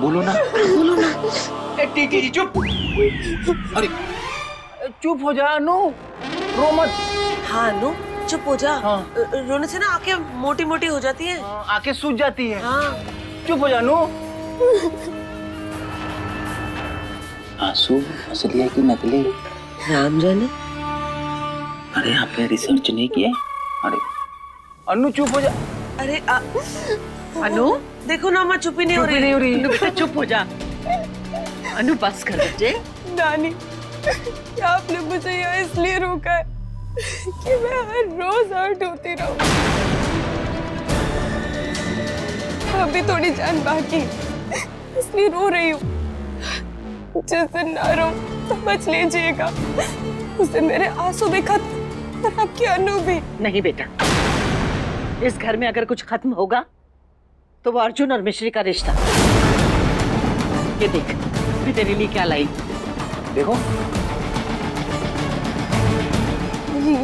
बोलो ना। बोलो ना। टीटी चुप। अरे चुप हो जा अनु, रो मत। हाँ अनु चुप हो जा। हाँ। रोने से ना आंखें मोटी मोटी हो जाती हैं। आंखें सूज जाती है। हाँ। चुप हो जा अनु। आंसू असली है कि नकली? राम जाने। अरे आपने रिसर्च नहीं किया? अरे अनु चुप हो जा। अरे अनु देखो ना अम्मा चुप ही नहीं हो रही। अनु बेटा चुप हो जा। अनु बस कर बच्चे। नानी, क्या आपने मुझे यहाँ इसलिए रोका है कि मैं हर रोज हर्ट होती रहूं? अभी थोड़ी जान बाकी, इसलिए रो रही हूँ। जिस दिन ना रो समझ लीजिएगा, उस दिन मेरे आंसू भी खत्म और आपकी अनु भी। नहीं बेटा, इस घर में अगर कुछ खत्म होगा तो वो अर्जुन और मिश्री का रिश्ता। ये देख, मैं तेरे लिए क्या लाई। देखो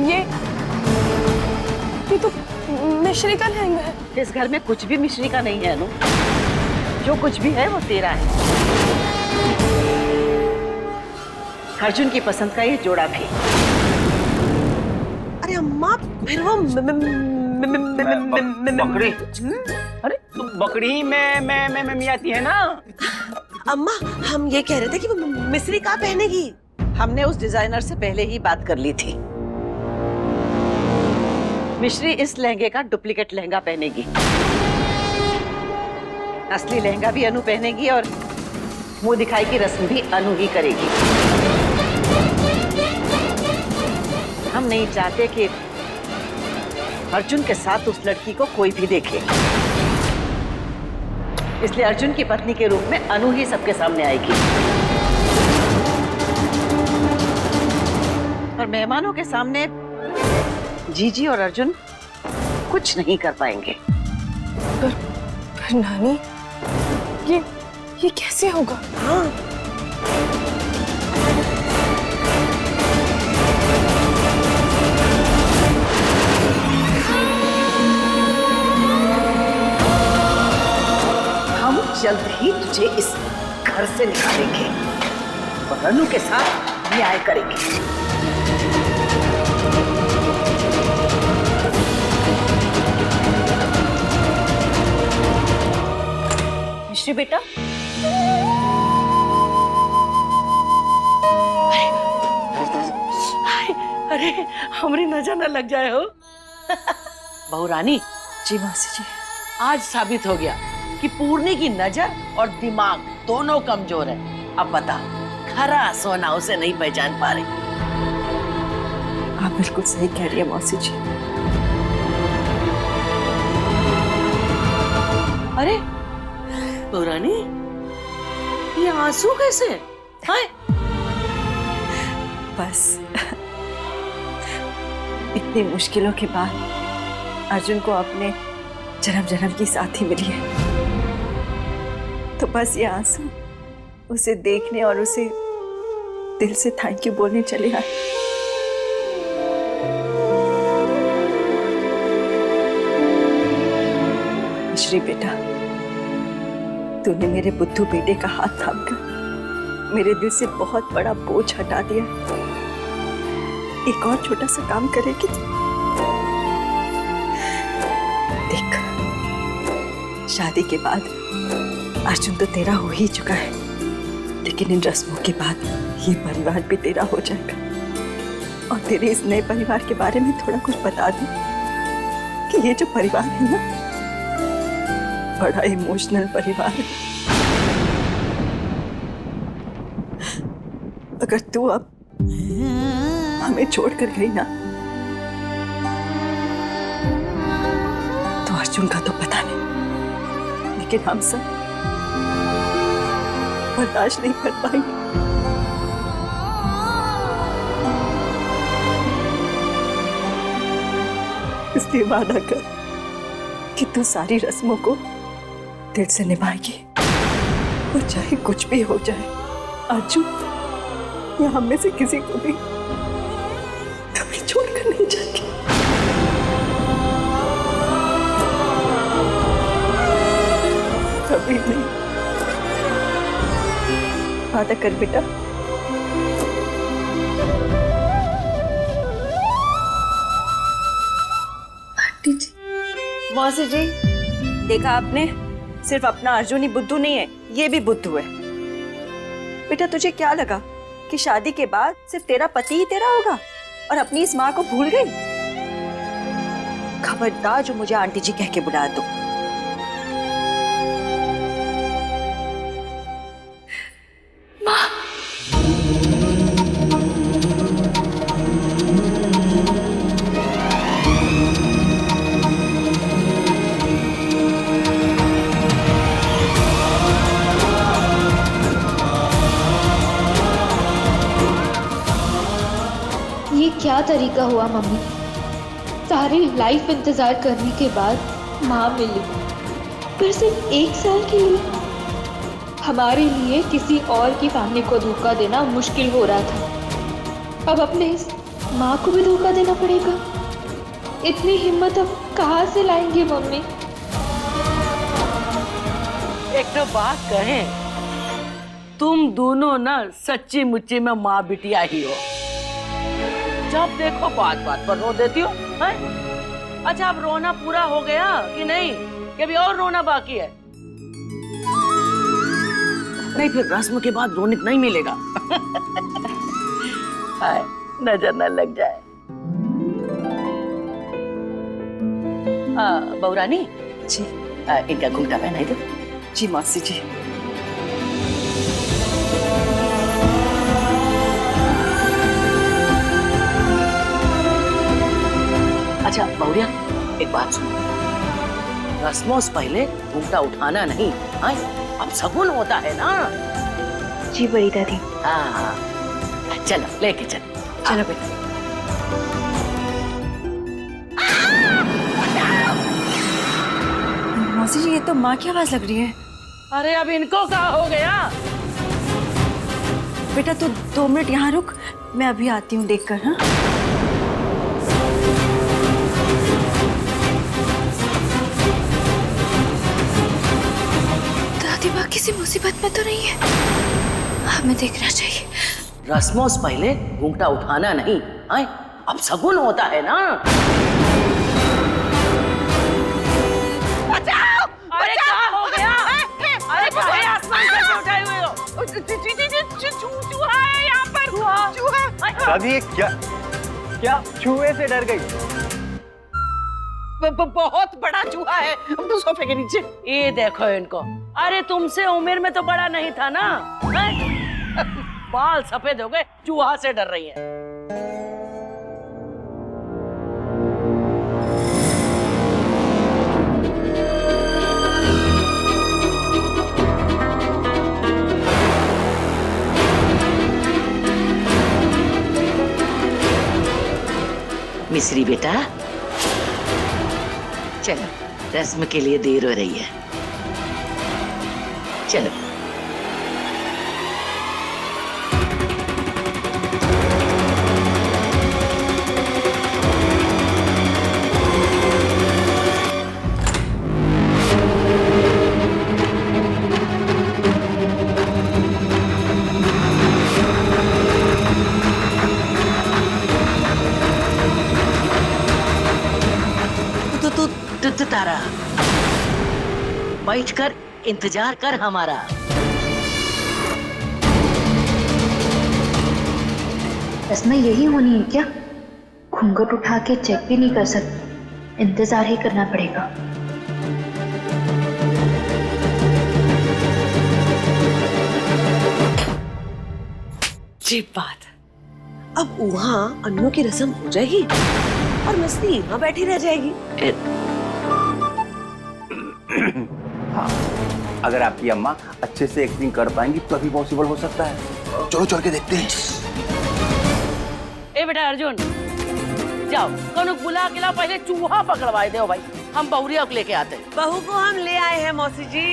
ये तो मिश्री का लहंगा है। इस घर में कुछ भी मिश्री का नहीं है अनु। जो कुछ भी है वो तेरा है। अर्जुन की पसंद का ये जोड़ा भी। अरे अम्मा फिर वो बकरी। अरे तो बकरी में आती है ना। अम्मा हम ये कह रहे थे कि वो मिस्री कहाँ पहनेगी। हमने उस डिजाइनर से पहले ही बात कर ली थी। मिश्री इस लहंगे का डुप्लीकेट लहंगा पहनेगी। असली लहंगा भी अनु पहनेगी और मुंह दिखाई की रस्म भी अनु ही करेगी। हम नहीं चाहते कि अर्जुन के साथ उस लड़की को कोई भी देखे, इसलिए अर्जुन की पत्नी के रूप में अनु ही सबके सामने आएगी और मेहमानों के सामने जीजी और अर्जुन कुछ नहीं कर पाएंगे। पर नानी, ये कैसे होगा? हाँ हम जल्द ही तुझे इस घर से निकालेंगे और अनु के साथ न्याय करेंगे। मिश्री बेटा, अरे हमारी नजर न लग जाए हो। बहू रानी। जी मौसी जी। आज साबित हो गया कि पूर्णी की नजर और दिमाग दोनों कमजोर है। अब बता, खरा सोना उसे नहीं पहचान पा रही। आप बिल्कुल सही कह रही है मौसी जी। अरे रानी, ये आंसू कैसे? हाय बस इतनी मुश्किलों के बाद अर्जुन को अपने जन्म जन्म की साथी मिली है, तो बस ये आंसू उसे देखने और उसे दिल से थैंक यू बोलने चले आए। मिश्री बेटा, तूने मेरे बुद्धू बेटे का हाथ थामकर मेरे दिल से बहुत बड़ा बोझ हटा दिया। एक और छोटा सा काम करेगी? देख, शादी के बाद अर्जुन तो तेरा हो ही चुका है, लेकिन इन रस्मों के बाद ये परिवार भी तेरा हो जाएगा। और तेरे इस नए परिवार के बारे में थोड़ा कुछ बता दूं कि ये जो परिवार है ना, बड़ा इमोशनल परिवार है। अगर तू अब हमें छोड़कर गई ना, तो अर्जुन का तो पता नहीं, लेकिन हम सब बर्दाश्त नहीं कर पाएंगे। इसलिए वादा कर कि तू सारी रस्मों को दिल से निभाएगी, और चाहे कुछ भी हो जाए, अर्जुन या हम में से किसी को भी कभी छोड़कर नहीं जाएगी। कभी नहीं। वादा कर बेटा। आंटी जी, मौसी जी, देखा आपने, सिर्फ अपना अर्जुन ही बुद्धू नहीं है, ये भी बुद्धू है। बेटा तुझे क्या लगा कि शादी के बाद सिर्फ तेरा पति ही तेरा होगा और अपनी इस माँ को भूल गई? खबरदार जो मुझे आंटी जी कह के बुला दो। ये क्या तरीका हुआ मम्मी? सारी लाइफ इंतजार करने के बाद माँ मिली, पर सिर्फ 1 साल के लिए। हमारे लिए किसी और की फैमिली को धोखा देना मुश्किल हो रहा था, अब अपने इस माँ को भी धोखा देना पड़ेगा। इतनी हिम्मत अब कहाँ से लाएंगे मम्मी? एक तो बात कहें, तुम दोनों ना सच्ची मुच्ची में माँ बिटिया ही हो। जब देखो बात बात पर रो देती हो, हैं? अच्छा अब रोना पूरा हो गया कि नहीं, कि अभी और रोना बाकी है? नहीं फिर रस्म के बाद रोनित नहीं मिलेगा। हाय, नजर न लग जाए। बहुरानी जी। इनका घूंघटा पहनाई दो। जी मौसी जी। अच्छा बहुरिया, एक बात सुनो, रस्मों से पहले घूंघटा उठाना नहीं, हाँ? अब शगुन होता है ना। जी बड़ी दादी। हाँ, चलो लेके चलो। चलो बेटा। मौसी जी, ये तो माँ की आवाज लग रही है। अरे अब इनको क्या हो गया? बेटा तू 2 मिनट यहाँ रुक, मैं अभी आती हूँ देखकर। हाँ दादी माँ किसी मुसीबत में तो नहीं है? हमें देखना चाहिए। रस्मों से पहले घूंघटा उठाना नहीं, हाँ? अब शगुन होता है ना। बचाओ! अरे क्या हो गया? अरे क्या आसमान से उठाए हुए हो? चूहा है यहाँ पर। चूहा। दादी ये क्या क्या चूहे से डर गई? बहुत बड़ा चूहा है सोफे के नीचे। ये देखो इनको। अरे तुमसे उम्र में तो बड़ा नहीं था ना, बाल सफेद हो गए, चूहा से डर रही है। मिश्री बेटा, चलो रस्म के लिए देर हो रही है, चलो। तू तारा बैठकर इंतजार कर हमारा। रस्म यही होनी है क्या? घूंघट उठा के चेक भी नहीं कर सकते, इंतजार ही करना पड़ेगा। जी बात, अब वहाँ अन्नों की रस्म हो जाएगी और मस्ती यहाँ बैठी रह जाएगी। हाँ, अगर आपकी अम्मा अच्छे से एक्टिंग कर पाएंगी तो अभी पॉसिबल हो सकता है। चलो चल के देखते हैं। ए बेटा अर्जुन, जाओ कौन बुला के लाओ, पहले चूहा पकड़वाए दो भाई, हम बहुरिया को लेके आते हैं। बहू को हम ले आए हैं मौसी जी।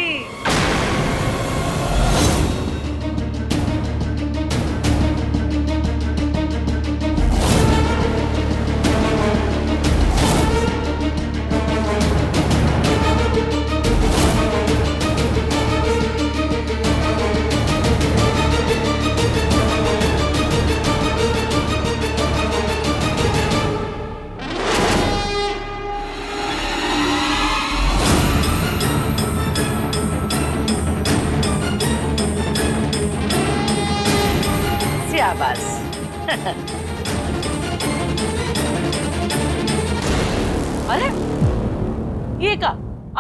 जा बस। अरे ये का,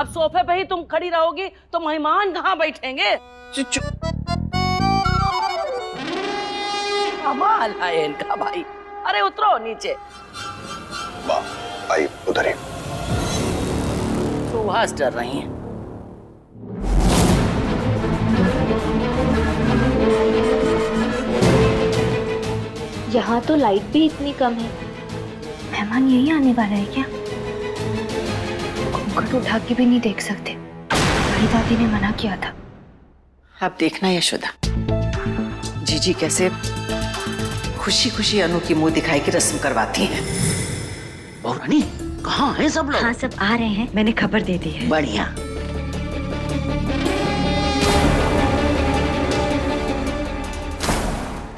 अब सोफे पे ही तुम खड़ी रहोगी तो मेहमान कहाँ बैठेंगे? कमाल है इनका भाई। अरे उतरो नीचे। आई उधर ही। सुहास डर रही हैं। यहाँ तो लाइट भी इतनी कम है। मेहमान यही आने वाला है क्या? घूंघट उठा के भी नहीं देख सकते, बड़ी दादी ने मना किया था। अब देखना यशोदा, जीजी कैसे खुशी खुशी अनु की मुंह दिखाई की रस्म करवाती हैं। रानी कहाँ हैं सब लोग? हाँ, सब आ रहे हैं, मैंने खबर दे दी है। बढ़िया।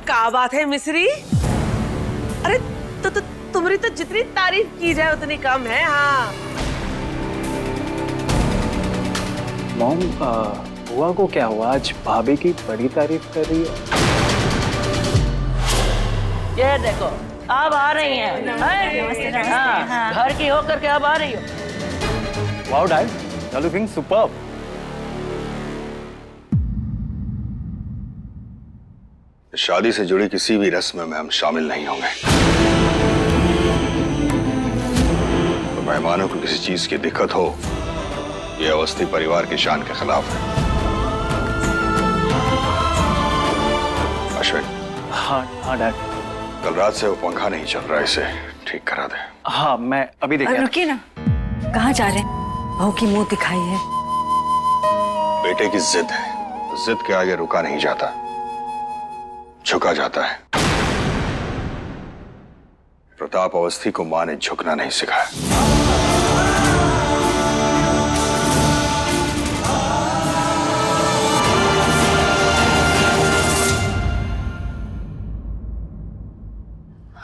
क्या बात है मिश्री? अरे तो तुम्हारी तो जितनी तारीफ की जाए उतनी कम है। हाँ मॉम, बुआ को क्या हुआ? आज भाभी की बड़ी तारीफ कर रही है। ये देखो अब आ रही हैं। हाँ, घर की होकर के अब आ रही हो। Wow dad, you are looking superb. शादी से जुड़ी किसी भी रस्म में हम शामिल नहीं होंगे। तो मेहमानों को किसी चीज की दिक्कत हो, ये अवस्थी परिवार की शान के खिलाफ है। अश्विन। हाँ डैड। कल रात से वो पंखा नहीं चल रहा, इसे ठीक करा दे। हाँ, मैं अभी देख। रुकिए ना, कहाँ जा रहे हैं? बहू की मुंह दिखाई है। बेटे की जिद है, जिद के आगे रुका नहीं जाता, झुका जाता है। प्रताप अवस्थी को मां ने झुकना नहीं सिखाया।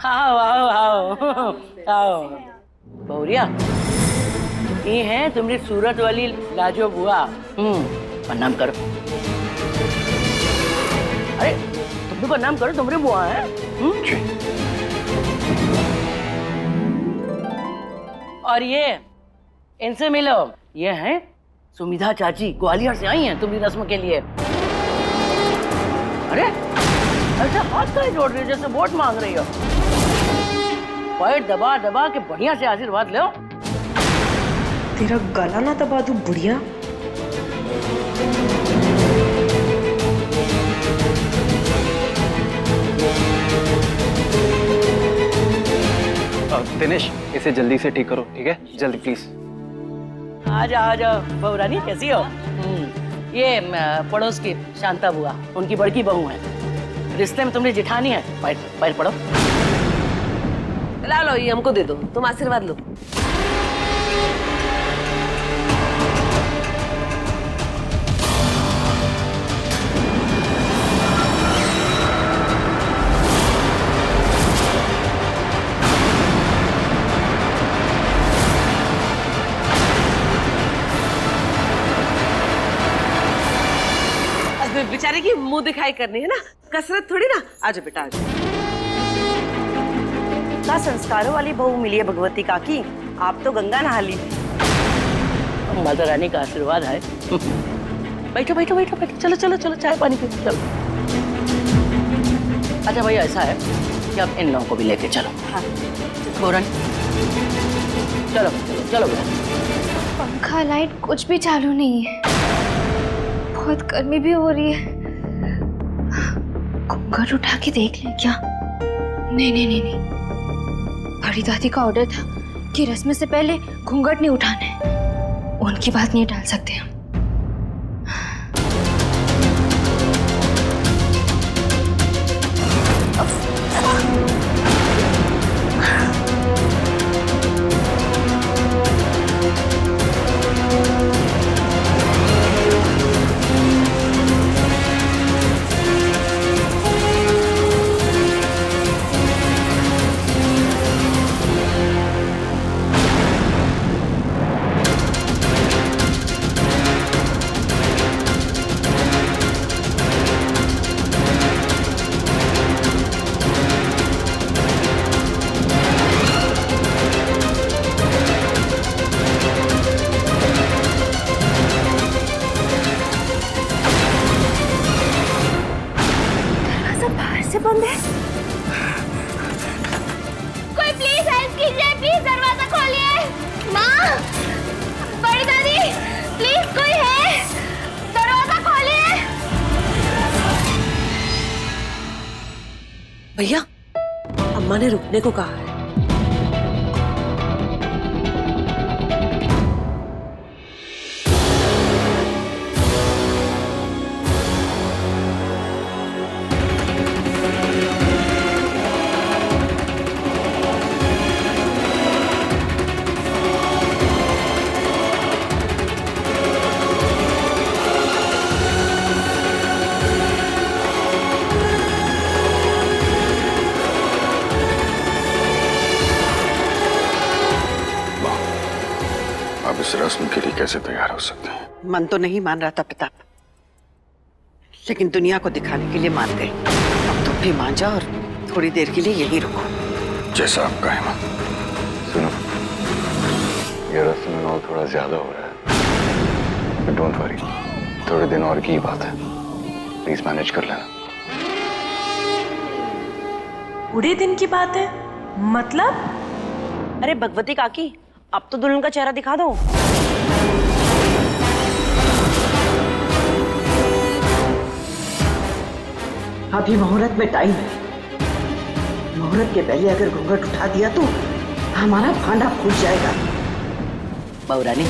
आओ आओ आओ आओ बहुरिया, ये है तुम्हारी सूरत वाली लाजो बुआ। प्रणाम करो। अरे तुम भी प्रणाम करो, तुम्हारी बुआ है। और ये इनसे मिलो, ये हैं सुमिधा चाची, ग्वालियर से आई हैं तुम्हारी रस्म के लिए। अरे ऐसा हाथ का जोड़ रही हो जैसे वोट मांग रही हो। पैर दबा दबा के बढ़िया से आशीर्वाद लो। तेरा गला ना दबा दूं बुढ़िया। दिनेश, इसे जल्दी से ठीक करो, ठीक है? जल्दी प्लीज। आ जाओ बहू रानी, कैसी हो? ये पड़ोस की शांता बुआ, उनकी बड़की बहू है। रिश्ते में तुम्हारी जिठानी है। पैर पड़ो। ला लो, ये हमको दे दो, तुम आशीर्वाद लो। बेचारे की मुंह दिखाई करनी है ना, कसरत थोड़ी ना। आजा बेटा आजा। ना संस्कारों वाली बहू मिली है भगवती काकी, आप तो गंगा नहा ली। माता रानी का आशीर्वाद है। बैठो बैठो बैठो बैठो, चलो चलो चलो, चाय पानी पी चलो। अच्छा भैया, ऐसा है कि अब इन लोगों को भी लेके चलो। हाँ बोरन, चलो चलो चलो बेटा। पंखा लाइट कुछ भी चालू नहीं है, बहुत गर्मी भी हो रही है। घूंघट उठा के देख लें क्या? नहीं नहीं नहीं नहीं, बड़ी दादी का ऑर्डर था कि रस्म से पहले घूंघट नहीं उठाना है। उनकी बात नहीं टाल सकते हम। दरवाजा बाहर से बंद है। कोई प्लीज हेल्प कीजिए, प्लीज दरवाजा खोलिए। माँ, बड़ी दादी, प्लीज कोई है, दरवाजा खोलिए। भैया, अम्मा ने रुकने को कहा है। अब इस रस्म के लिए कैसे तैयार हो सकते हैं? मन तो नहीं मान रहा था प्रताप, लेकिन दुनिया को दिखाने के लिए मान गए। अब तुम भी मान जाओ और थोड़ी देर के लिए यहीं रुको। जैसा आप कहें मां। सुनो, ये रस्म में और थोड़ा ज्यादा हो रहा है। डोंट वरी, थोड़े दिन और की बात है। प्लीज मैनेज कर लेना। पूरे दिन की बात है मतलब? अरे भगवती काकी, अब तो दुल्हन का चेहरा दिखा दो। अभी मुहूर्त में टाइम है। मुहूर्त के पहले अगर घूंघट उठा दिया तो हमारा भांडा फूट जाएगा। बहुरानी,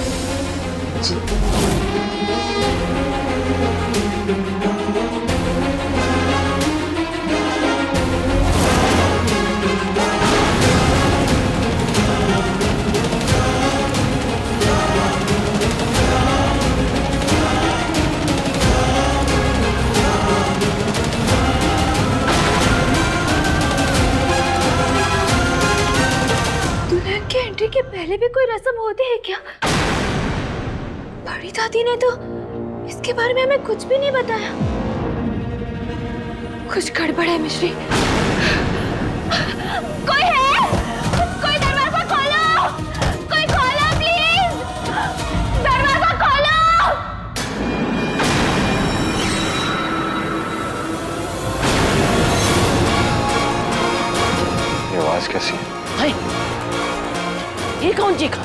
दुल्हन की एंट्री के पहले भी कोई रस्म होती है क्या? बड़ी दादी ने तो इसके बारे में हमें कुछ भी नहीं बताया। कुछ गड़बड़ है मिश्री। कोई है? कोई दरवाजा खोलो! कोई खोलो प्लीज! दरवाजा खोलो! ये आवाज कैसी है? हाय, ये कौन जी का?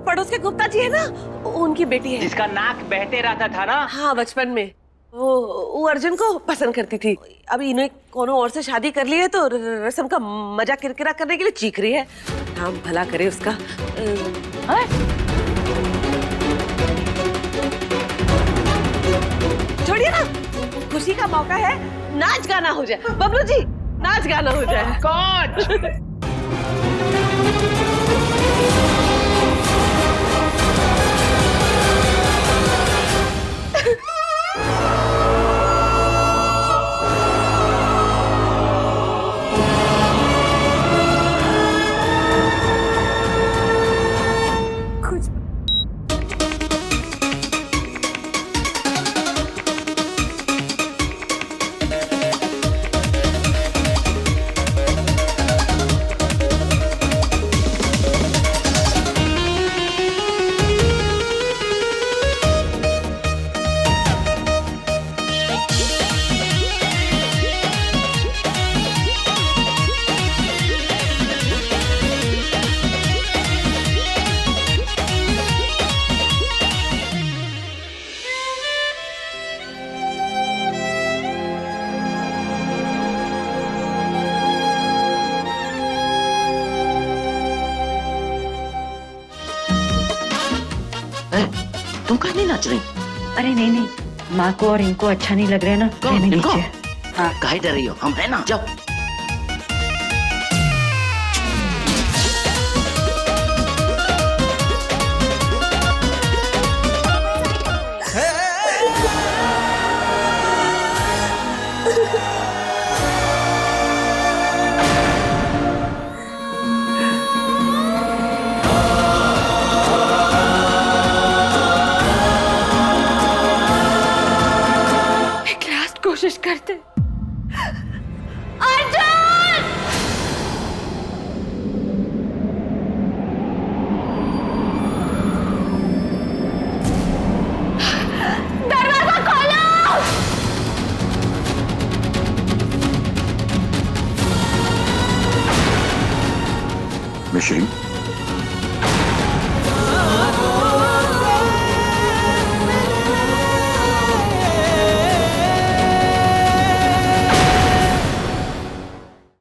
पड़ोस के गुप्ता जी है ना, उनकी बेटी है। जिसका नाक बहते रहता था ना। हाँ, बचपन में वो अर्जुन को पसंद करती थी। अब इन्हें कोनो और से शादी कर ली है तो रस्म का मजा किरकिरा करने के लिए चीख रही है। नाम भला करे उसका। छोड़िए ना, खुशी का मौका है, नाच गाना हो जाए। बबलू जी, नाच गाना हो जाए। कौन? तुम कहीं नहीं नाच रही? अरे नहीं नहीं, माँ को और इनको अच्छा नहीं लग रहा है ना। कौन? रहने इनको? दीजिए। हाँ, काहे डर रही हो? हम है ना, जाओ। एक लास्ट कोशिश करते।